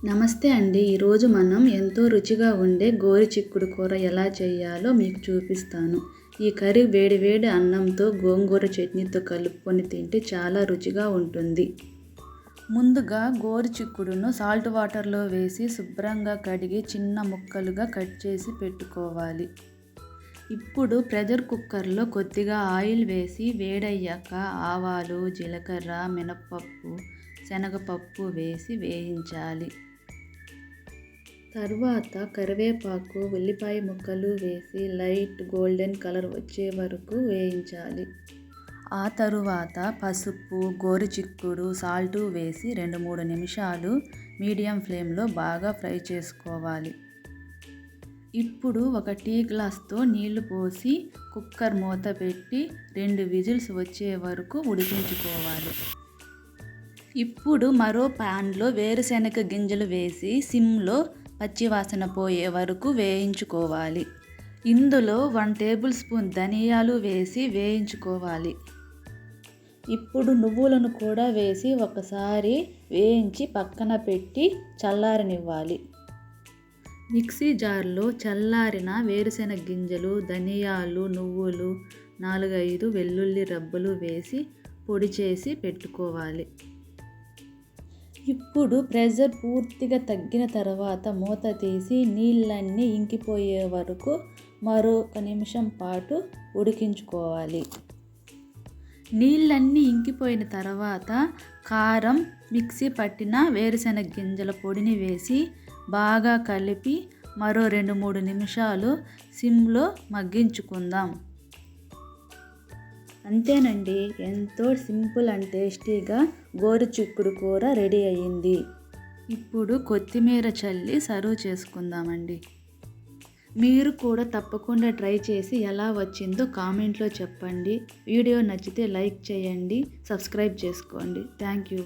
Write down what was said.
నమస్తే అండి. ఈరోజు మనం ఎంతో రుచిగా ఉండే గోరుచిక్కుడు కూర ఎలా చేయాలో మీకు చూపిస్తాను. ఈ కర్రీ వేడి వేడి అన్నంతో గోంగూర చట్నీతో కలుపుకొని తింటే చాలా రుచిగా ఉంటుంది. ముందుగా గోరుచిక్కుడును సాల్ట్ వాటర్లో వేసి శుభ్రంగా కడిగి చిన్న ముక్కలుగా కట్ చేసి పెట్టుకోవాలి. ఇప్పుడు ప్రెషర్ కుక్కర్లో కొద్దిగా ఆయిల్ వేసి వేడయ్యాక ఆవాలు, జీలకర్ర, మినప్పప్పు, శనగపప్పు వేసి వేయించాలి. తర్వాత కరివేపాకు, ఉల్లిపాయ ముక్కలు వేసి లైట్ గోల్డెన్ కలర్ వచ్చే వరకు వేయించాలి. ఆ తరువాత పసుపు, గోరుచిక్కుడు, సాల్టు వేసి 2-3 నిమిషాలు మీడియం ఫ్లేమ్లో బాగా ఫ్రై చేసుకోవాలి. ఇప్పుడు ఒక టీ గ్లాస్తో నీళ్లు పోసి కుక్కర్ మూత పెట్టి 2 విజిల్స్ వచ్చే వరకు ఉడికించుకోవాలి. ఇప్పుడు మరో ప్యాన్లో వేరుశెనగ గింజలు వేసి సిమ్లో పచ్చివాసన పోయే వరకు వేయించుకోవాలి. ఇందులో 1 టేబుల్ స్పూన్ ధనియాలు వేసి వేయించుకోవాలి. ఇప్పుడు నువ్వులను కూడా వేసి ఒకసారి వేయించి పక్కన పెట్టి చల్లారనివ్వాలి. మిక్సీ జార్లో చల్లారిన వేరుశెనగ గింజలు, ధనియాలు, నువ్వులు, 4-5 వెల్లుల్లి రబ్బలు వేసి పొడి చేసి పెట్టుకోవాలి. ఇప్పుడు ప్రెషర్ పూర్తిగా తగ్గిన తర్వాత మూత తీసి నీళ్ళన్నీ ఇంకిపోయే వరకు మరొక నిమిషం పాటు ఉడికించుకోవాలి. నీళ్ళన్నీ ఇంకిపోయిన తర్వాత కారం, మిక్సీ పట్టిన వేరుశెనగ గింజల పొడిని వేసి బాగా కలిపి మరో 2-3 నిమిషాలు సిమ్లో మగ్గించుకుందాం. అంతేనండి, ఎంతో సింపుల్ అండ్ టేస్టీగా గోరుచిక్కుడు కూర రెడీ అయ్యింది. ఇప్పుడు కొత్తిమీర చల్లి సర్వ్ చేసుకుందామండి. మీరు కూడా తప్పకుండా ట్రై చేసి ఎలా వచ్చిందో కామెంట్లో చెప్పండి. వీడియో నచ్చితే లైక్ చేయండి, సబ్స్క్రైబ్ చేసుకోండి. Thank you.